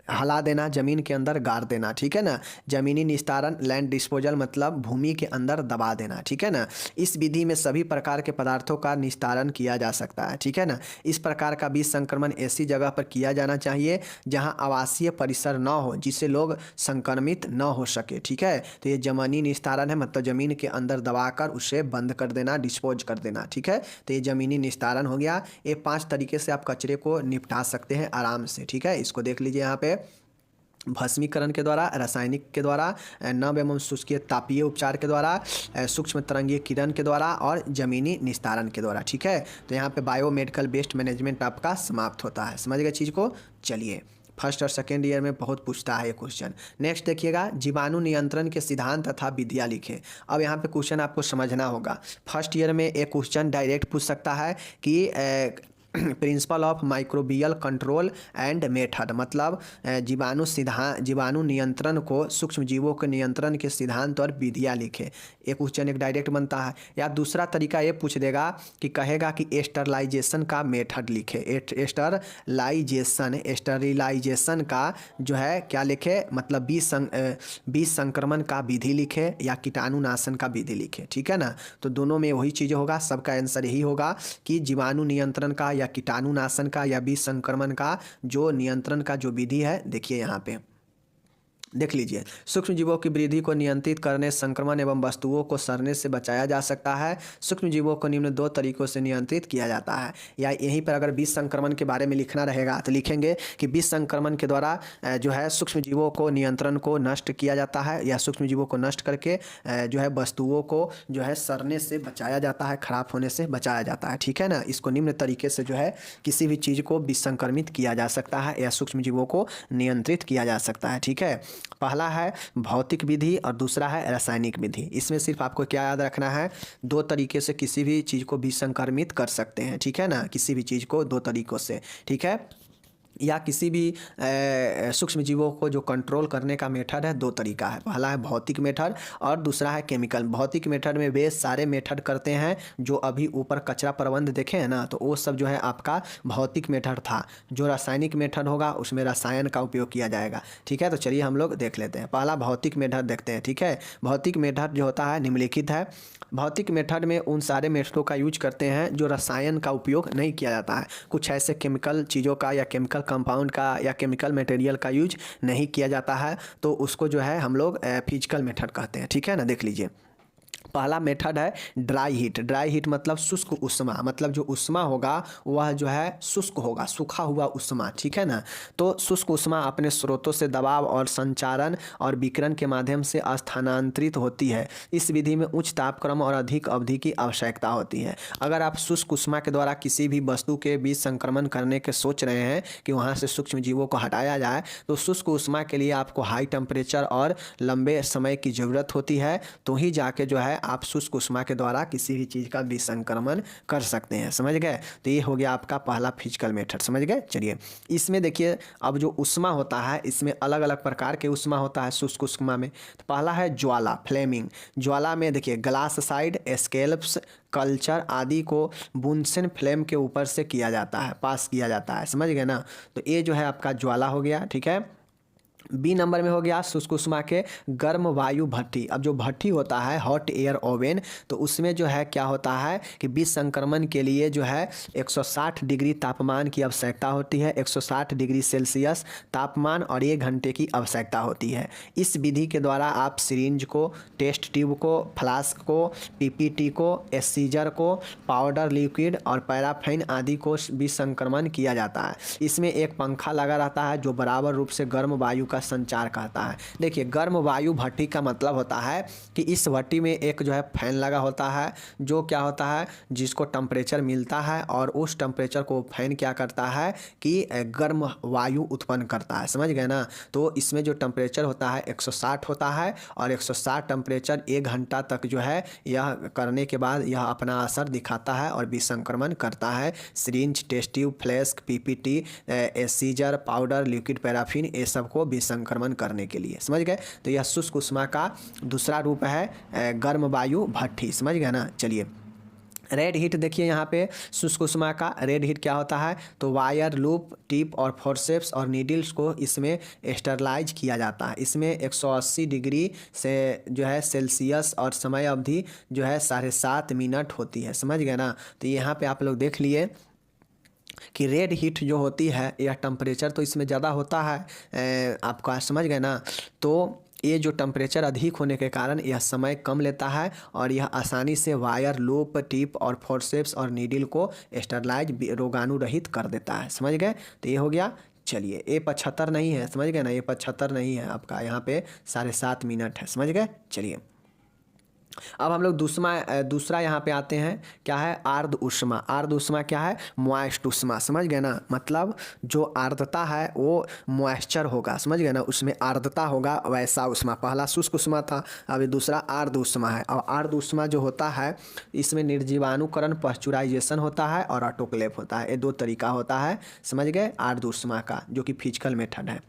हला देना, ज़मीन के अंदर गाड़ देना, ठीक है ना। ज़मीनी निस्तारण, लैंड डिस्पोजल मतलब भूमि के अंदर दबा देना, ठीक है ना। इस विधि में सभी प्रकार के पदार्थों का निस्तारण किया जा सकता है, ठीक है ना। इस प्रकार का बीज संक्रमण ऐसी जगह पर किया जाना चाहिए जहां आवासीय परिसर न हो, जिससे लोग संक्रमित न हो सके, ठीक है। तो ये ज़मीनी निस्तारण है, मतलब ज़मीन के अंदर दबाकर उसे बंद कर देना, डिस्पोज कर देना, ठीक है। तो ये ज़मीनी निस्तारण हो गया। ये 5 तरीके से आप कचरे को निपटा सकते हैं आराम से, ठीक है। इसको देख लीजिए यहाँ पे, भस्मीकरण के द्वारा, रासायनिक के द्वारा, नम एवं शुष्कीय तापीय उपचार के द्वारा, सूक्ष्म तरंगीय किरण के द्वारा और ज़मीनी निस्तारण के द्वारा, ठीक है। तो यहाँ पे बायोमेडिकल वेस्ट मैनेजमेंट आपका समाप्त होता है, समझ गए चीज़ को। चलिए, फर्स्ट और सेकेंड ईयर में बहुत पूछता है ये क्वेश्चन। नेक्स्ट देखिएगा, जीवाणु नियंत्रण के सिद्धांत तथा विधियाँ लिखे। अब यहाँ पे क्वेश्चन आपको समझना होगा। फर्स्ट ईयर में एक क्वेश्चन डायरेक्ट पूछ सकता है कि principle of microbial control and method, मतलब जीवाणु नियंत्रण को, सूक्ष्म जीवों के नियंत्रण के सिद्धांत और विधियाँ लिखे। एक क्वेश्चन एक डायरेक्ट बनता है। या दूसरा तरीका ये पूछ देगा कि कहेगा कि एस्टरलाइजेशन का मेथड लिखे। स्टरीलाइजेशन का जो है क्या लिखे, मतलब बीज संक्रमण का विधि लिखे या कीटाणुनाशन का विधि लिखे, ठीक है ना। तो दोनों में वही चीज़ होगा, सबका आंसर यही होगा कि जीवाणु नियंत्रण का या कीटाणुनाशन का या बीज संक्रमण का जो नियंत्रण का जो विधि है, देखिए यहाँ पे देख लीजिए, सूक्ष्म जीवों की वृद्धि को नियंत्रित करने, संक्रमण एवं वस्तुओं को सड़ने से बचाया जा सकता है। सूक्ष्म जीवों को निम्न 2 तरीकों से नियंत्रित किया जाता है। या यहीं पर अगर विष संक्रमण के बारे में लिखना रहेगा तो लिखेंगे कि विष संक्रमण के द्वारा जो है सूक्ष्म जीवों को नियंत्रण को नष्ट किया जाता है, या सूक्ष्म जीवों को नष्ट करके जो है वस्तुओं को जो है सड़ने से बचाया जाता है, खराब होने से बचाया जाता है। ठीक है ना, इसको निम्न तरीके से जो है किसी भी चीज़ को विसंक्रमित किया जा सकता है या सूक्ष्म जीवों को नियंत्रित किया जा सकता है। ठीक है, पहला है भौतिक विधि और दूसरा है रासायनिक विधि। इसमें सिर्फ आपको क्या याद रखना है, 2 तरीके से किसी भी चीज़ को विसंक्रमित कर सकते हैं। ठीक है ना, किसी भी चीज़ को 2 तरीक़ों से। ठीक है, या किसी भी सूक्ष्म जीवों को जो कंट्रोल करने का मेथड है, 2 तरीका है। पहला है भौतिक मेथड और दूसरा है केमिकल। भौतिक मेथड में वे सारे मेथड करते हैं जो अभी ऊपर कचरा प्रबंध देखे हैं ना, तो वो सब जो है आपका भौतिक मेथड था। जो रासायनिक मेथड होगा उसमें रसायन का उपयोग किया जाएगा। ठीक है, तो चलिए हम लोग देख लेते हैं। पहला भौतिक मेथड देखते हैं। ठीक है, भौतिक मेथड जो होता है निम्नलिखित है। भौतिक मेथड में उन सारे मेथडों का यूज करते हैं जो रसायन का उपयोग नहीं किया जाता है। कुछ ऐसे केमिकल चीज़ों का या केमिकल कंपाउंड का या केमिकल मटेरियल का यूज नहीं किया जाता है, तो उसको जो है हम लोग फिजिकल मेथड कहते हैं। ठीक है ना, देख लीजिए। पहला मेथड है ड्राई हीट। ड्राई हीट मतलब शुष्क उष्मा, मतलब जो उष्मा होगा वह जो है शुष्क होगा, सूखा हुआ उष्मा। ठीक है ना, तो शुष्क उष्मा अपने स्रोतों से दबाव और संचारण और विकिरण के माध्यम से स्थानांतरित होती है। इस विधि में उच्च तापक्रम और अधिक अवधि की आवश्यकता होती है। अगर आप शुष्क उष्मा के द्वारा किसी भी वस्तु के बीच संक्रमण करने के सोच रहे हैं कि वहाँ से सूक्ष्म जीवों को हटाया जाए, तो शुष्क उष्मा के लिए आपको हाई टेम्परेचर और लंबे समय की ज़रूरत होती है, तो ही जाके जो है आप शुष्क उष्मा के द्वारा किसी भी चीज़ का विसंक्रमण कर सकते हैं। समझ गए, तो ये हो गया आपका पहला फिजिकल मेथड। समझ गए। चलिए, इसमें देखिए अब जो उष्मा होता है इसमें अलग अलग प्रकार के उष्मा होता है शुष्क उष्मा में। तो पहला है ज्वाला, फ्लेमिंग। ज्वाला में देखिए ग्लास साइड, स्केल्प्स, कल्चर आदि को बुनसेन फ्लेम के ऊपर से किया जाता है, पास किया जाता है। समझ गए ना, तो ये जो है आपका ज्वाला हो गया। ठीक है, बी नंबर में हो गया शुष्क उष्मा के गर्म वायु भट्ठी। अब जो भट्ठी होता है हॉट एयर ओवन, तो उसमें जो है क्या होता है कि विष संक्रमण के लिए जो है 160 डिग्री तापमान की आवश्यकता होती है, 160 डिग्री सेल्सियस तापमान और 1 घंटे की आवश्यकता होती है। इस विधि के द्वारा आप सिरिंज को, टेस्ट ट्यूब को, फ्लास्क को, पीपीटी को, सीजर को, पाउडर लिक्विड और पैराफिन आदि को विष संक्रमण किया जाता है। इसमें एक पंखा लगा रहता है जो बराबर रूप से गर्म वायु का संचार करता है। देखिए, गर्म वायु भट्ठी का मतलब होता है कि इस भट्ठी में एक जो है फैन लगा होता है, जो क्या होता है जिसको टेम्परेचर मिलता है, और उस टेम्परेचर को फैन क्या करता है कि गर्म वायु उत्पन्न करता है। समझ गए ना, तो इसमें जो टेम्परेचर होता है 160 होता है, और 160 टेम्परेचर 1 घंटा तक जो है यह करने के बाद यह अपना असर दिखाता है और विसंक्रमण करता है। Syringe, test tube, flask, PPT, scissor, powder, liquid, paraffin, ये सब को संक्रमण करने के लिए। समझ गए, तो यह शुष्क उष्मा का दूसरा रूप है गर्म वायु भट्ठी। समझ गए ना। चलिए, रेड हीट देखिए, यहाँ पे शुष्क उष्मा का रेड हीट क्या होता है, तो वायर, लूप, टिप और फोर्सेप्स और नीडल्स को इसमें स्टरलाइज किया जाता है। इसमें 180 डिग्री से जो है सेल्सियस और समय अवधि जो है 7.5 मिनट होती है। समझ गए ना, तो यहाँ पे आप लोग देख लिए कि रेड हीट जो होती है यह टेम्परेचर तो इसमें ज़्यादा होता है आपका। समझ गए ना, तो ये जो टेम्परेचर अधिक होने के कारण यह समय कम लेता है और यह आसानी से वायर, लूप, टिप और फोर्सेप्स और नीडल को स्टरलाइज रोगाणु रहित कर देता है। समझ गए, तो ये हो गया। चलिए, ये 75 नहीं है। समझ गए ना, ये 75 नहीं है आपका, यहाँ पे 7.5 मिनट है। समझ गए। चलिए, अब हम लोग दूसरा यहाँ पे आते हैं, क्या है, आर्द्र उष्मा। आर्द्र उष्मा क्या है, मॉइस्ट उष्मा। समझ गए ना, मतलब जो आर्द्रता है वो मॉइस्चर होगा। समझ गए ना, उसमें आर्द्रता होगा, वैसा उष्मा। पहला शुष्क उष्मा था, अभी दूसरा आर्द्र उष्मा है। और आर्द्र उष्मा जो होता है इसमें निर्जीवाणुकरण, पाश्चुराइजेशन होता है और ऑटोक्लेव होता है। ये 2 तरीका होता है। समझ गए, आर्द्र उष्मा का, जो कि फिजिकल मेथड है।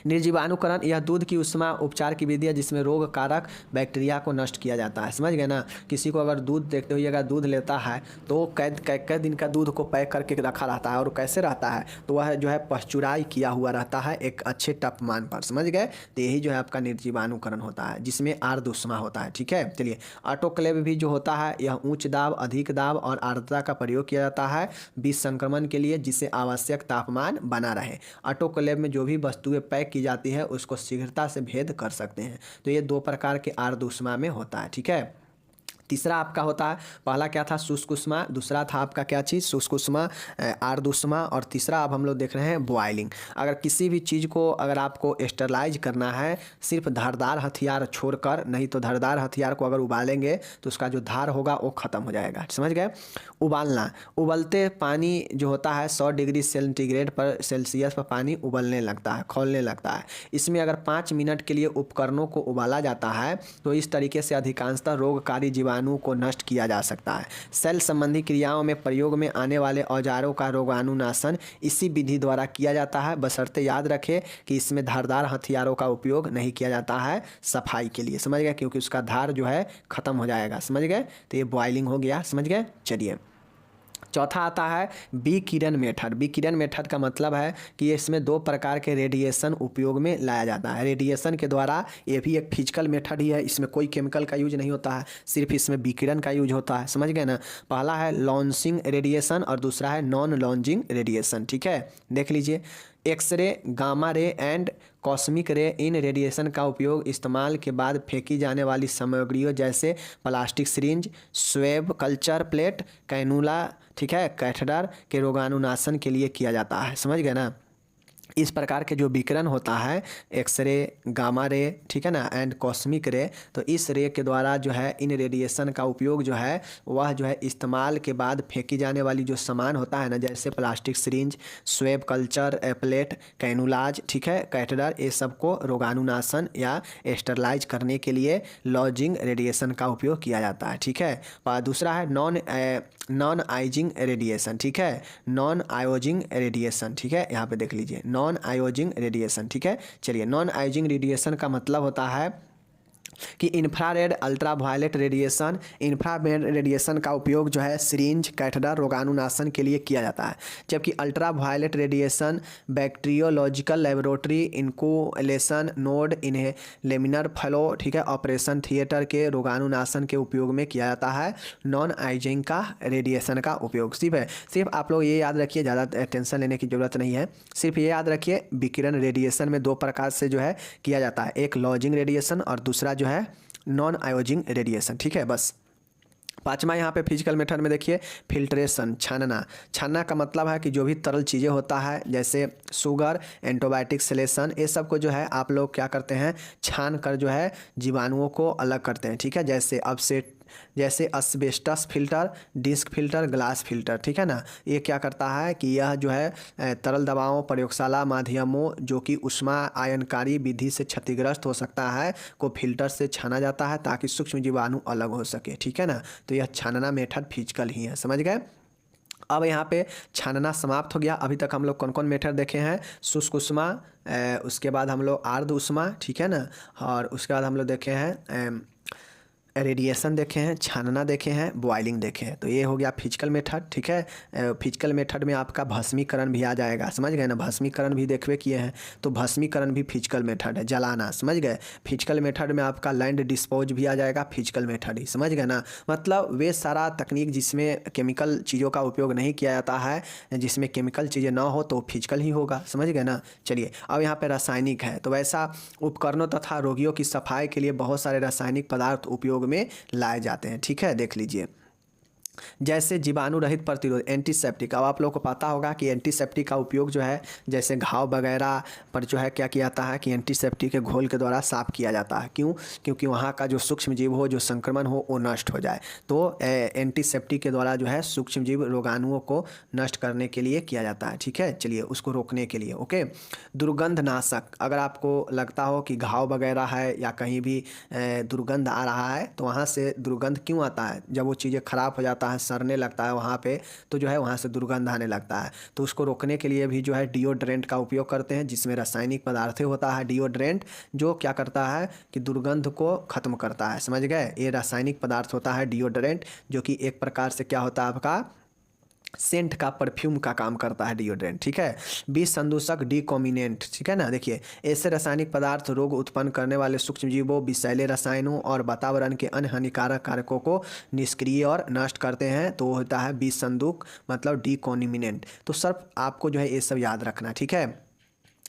निर्जीवाणुकरण यह दूध की उष्मा उपचार की विधि है जिसमें रोग कारक बैक्टीरिया को नष्ट किया जाता है। समझ गए ना, किसी को अगर दूध देखते हुए अगर दूध लेता है तो कई दिन का दूध को पैक करके रखा रहता है, और कैसे रहता है, तो वह जो है पश्चुराई किया हुआ रहता है एक अच्छे तापमान पर। समझ गए, तो यही जो है आपका निर्जीवाणुकरण होता है जिसमें आर्द्र उष्मा होता है। ठीक है, चलिए, ऑटोक्लेव भी जो होता है यह उच्च दाब, अधिक दाब और आर्द्रता का प्रयोग किया जाता है विष संक्रमण के लिए, जिससे आवश्यक तापमान बना रहे। ऑटोक्लेव में जो भी वस्तुएं पैक की जाती है उसको शीघ्रता से भेद कर सकते हैं। तो ये 2 प्रकार के आर्द्र ऊष्मा में होता है, ठीक है। तीसरा आपका होता है, पहला क्या था शुष्क ऊष्मा, दूसरा था आपका क्या चीज़ शुष्क ऊष्मा, आर्द्र ऊष्मा, और तीसरा अब हम लोग देख रहे हैं बॉयलिंग। अगर किसी भी चीज़ को अगर आपको स्टरलाइज करना है सिर्फ धारदार हथियार छोड़कर, नहीं तो धारदार हथियार को अगर उबालेंगे तो उसका जो धार होगा वो ख़त्म हो जाएगा, समझ गए। उबालना, उबलते पानी जो होता है 100 डिग्री सेंटीग्रेड पर सेल्सियस पर पानी उबलने लगता है, खौलने लगता है। इसमें अगर 5 मिनट के लिए उपकरणों को उबाला जाता है तो इस तरीके से अधिकांशतः रोगकारी जीवाणु को नष्ट किया जा सकता है। सेल संबंधी क्रियाओं में प्रयोग में आने वाले औजारों का रोगाणुनाशन इसी विधि द्वारा किया जाता है, बशर्ते याद रखें कि इसमें धारदार हथियारों का उपयोग नहीं किया जाता है सफाई के लिए, समझ गए, क्योंकि उसका धार जो है ख़त्म हो जाएगा, समझ गए। तो ये बॉयलिंग हो गया, समझ गए। चलिए चौथा आता है विकिरण मेथड। विकिरण मेथड का मतलब है कि इसमें 2 प्रकार के रेडिएशन उपयोग में लाया जाता है। रेडिएशन के द्वारा, ये भी एक फिजिकल मेथड ही है, इसमें कोई केमिकल का यूज नहीं होता है, सिर्फ इसमें विकिरण का यूज होता है, समझ गए ना। पहला है लॉन्चिंग रेडिएशन और दूसरा है नॉन लॉन्चिंग रेडिएशन, ठीक है। देख लीजिए, x ray, gamma ray and cosmic ray, इन रेडिएशन का उपयोग इस्तेमाल के बाद फेंकी जाने वाली सामग्रियों जैसे plastic syringe, swab culture plate, cannula, ठीक है, कैथेटर के रोगाणुनाशन के लिए किया जाता है, समझ गए ना। इस प्रकार के जो विकिरण होता है एक्सरे, गामा रे, ठीक है ना, एंड कॉस्मिक रे, तो इस रे के द्वारा जो है इन रेडिएशन का उपयोग जो है वह जो है इस्तेमाल के बाद फेंकी जाने वाली जो सामान होता है ना, जैसे plastic syringe, swab culture plate, cannulas, ठीक है, कैथेटर, ये सब को रोगाणुनाशन या स्टरलाइज करने के लिए लॉजिंग रेडिएशन का उपयोग किया जाता है, ठीक है। और दूसरा है नॉन आयोजिंग रेडिएशन, ठीक है, नॉन आयोजिंग रेडिएशन, ठीक है, यहाँ पे देख लीजिए नॉन आयोजिंग रेडिएशन, ठीक है। चलिए, नॉन आयोजिंग रेडिएशन का मतलब होता है कि infrared ultraviolet radiation, infrared radiation का उपयोग जो है सिरिंज, कैथेटर, रोगाणुनाशन के लिए किया जाता है, जबकि ultraviolet radiation bacteriological laboratory, inoculation node, इन्हें लेमिनर फ्लो, ठीक है, ऑपरेशन थिएटर के रोगाणुनाशन के उपयोग में किया जाता है। नॉन आयोजिंग का रेडिएशन का उपयोग सिर्फ आप लोग ये याद रखिए, ज़्यादा टेंशन लेने की ज़रूरत नहीं है, सिर्फ ये याद रखिए विकिरण रेडिएशन में 2 प्रकार से जो है किया जाता है, एक लॉजिंग रेडिएशन और दूसरा जो है नॉन आयोजिंग रेडिएशन, ठीक है। बस पांचवा यहाँ पे फिजिकल मेथड में देखिए फिल्ट्रेशन, छानना। छानना का मतलब है कि जो भी तरल चीज़ें होता है जैसे शुगर, एंटीबायोटिक सलेशन, ये सब को जो है आप लोग क्या करते हैं छान कर जो है जीवाणुओं को अलग करते हैं, ठीक है। जैसे asbestos filter, disc filter, glass filter, ठीक है ना। ये क्या करता है कि यह जो है तरल दवाओं, प्रयोगशाला माध्यमों जो कि ऊष्मा आयनकारी विधि से क्षतिग्रस्त हो सकता है को फिल्टर से छाना जाता है ताकि सूक्ष्म जीवाणु अलग हो सके, ठीक है ना। तो यह छानना मेथड फिजिकल ही है, समझ गए। अब यहाँ पे छानना समाप्त हो गया। अभी तक हम लोग कौन कौन मेथड देखे हैं, शुष्क ऊष्मा, उसके बाद हम लोग आर्द्र ऊष्मा, ठीक है ना, और उसके बाद हम लोग देखे हैं रेडिएशन देखे हैं, छानना देखे हैं, बॉयलिंग देखे हैं। तो ये हो गया फिजिकल मेथड, ठीक है। फिजिकल मेथड में आपका भस्मीकरण भी आ जाएगा, समझ गए ना, भस्मीकरण भी देखवे किए हैं, तो भस्मीकरण भी फिजिकल मेथड है, जलाना, समझ गए। फिजिकल मेथड में आपका लैंड डिस्पोज भी आ जाएगा, फिजिकल मेथड ही, समझ गए ना। मतलब वे सारा तकनीक जिसमें केमिकल चीज़ों का उपयोग नहीं किया जाता है, जिसमें केमिकल चीज़ें ना हो तो फिजिकल ही होगा, समझ गए ना। चलिए, अब यहाँ पे रासायनिक है, तो वैसा उपकरणों तथा रोगियों की सफाई के लिए बहुत सारे रासायनिक पदार्थ उपयोग में लाए जाते हैं, ठीक है। देख लीजिए, जैसे जीवाणु रहित प्रतिरोध, एंटीसेप्टिक। अब आप लोगों को पता होगा कि एंटीसेप्टिक का उपयोग जो है जैसे घाव वगैरह पर जो है क्या किया जाता है कि एंटीसेप्टिक के घोल के द्वारा साफ किया जाता है। क्यों? क्योंकि वहाँ का जो सूक्ष्म जीव हो, जो संक्रमण हो, वो नष्ट हो जाए। तो एंटीसेप्टिक के द्वारा जो है सूक्ष्म जीव रोगाणुओं को नष्ट करने के लिए किया जाता है, ठीक है। चलिए, उसको रोकने के लिए, ओके। दुर्गंधनाशक, अगर आपको लगता हो कि घाव वगैरह है या कहीं भी दुर्गंध आ रहा है तो वहाँ से दुर्गंध क्यों आता है, जब वो चीज़ें खराब हो जाता है, सड़ने लगता है वहाँ पे, तो जो है वहाँ से दुर्गंध आने लगता है। तो उसको रोकने के लिए भी जो है डिओड्रेंट का उपयोग करते हैं, जिसमें रासायनिक पदार्थ होता है डिओड्रेंट, जो क्या करता है कि दुर्गंध को खत्म करता है, समझ गए। ये रासायनिक पदार्थ होता है डिओड्रेंट, जो कि एक प्रकार से क्या होता है आपका सेंट का, परफ्यूम का काम करता है डिओड्रेंट, ठीक है। विष संदूषक, डिकॉमिनेंट, ठीक है ना। देखिए, ऐसे रासायनिक पदार्थ रोग उत्पन्न करने वाले सूक्ष्मजीवों, विषैले रसायनों और वातावरण के अन्य हानिकारक कारकों को निष्क्रिय और नष्ट करते हैं, तो होता है विष संदूक, मतलब डिकॉमिनेंट। तो सिर्फ आपको जो है ये सब याद रखना, ठीक है।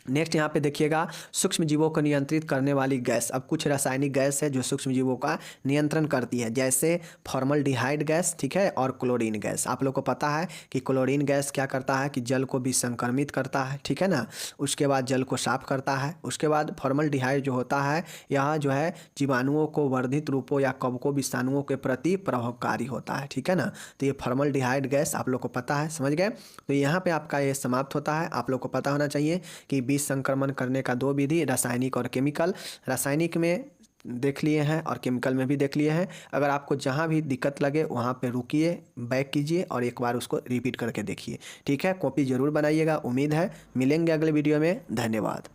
नेक्स्ट यहाँ पे देखिएगा, सूक्ष्म जीवों को नियंत्रित करने वाली गैस। अब कुछ रासायनिक गैस है जो सूक्ष्म जीवों का नियंत्रण करती है, जैसे फॉर्मल्डिहाइड गैस, ठीक है, और क्लोरीन गैस। आप लोग को पता है कि क्लोरीन गैस क्या करता है कि जल को भी संक्रमित करता है, ठीक है ना, उसके बाद जल को साफ करता है। उसके बाद फॉर्मल्डिहाइड जो होता है, यह जो है जीवाणुओं को वर्धित रूपों या कवकों विषाणुओं के प्रति प्रभावकारी होता है, ठीक है ना। तो ये फॉर्मल्डिहाइड गैस आप लोग को पता है, समझ गए। तो यहाँ पे आपका ये समाप्त होता है। आप लोग को पता होना चाहिए कि बीज संक्रमण करने का दो विधि, रासायनिक और केमिकल। रासायनिक में देख लिए हैं और केमिकल में भी देख लिए हैं। अगर आपको जहाँ भी दिक्कत लगे वहाँ पे रुकिए, बैक कीजिए और एक बार उसको रिपीट करके देखिए, ठीक है। कॉपी ज़रूर बनाइएगा। उम्मीद है मिलेंगे अगले वीडियो में। धन्यवाद।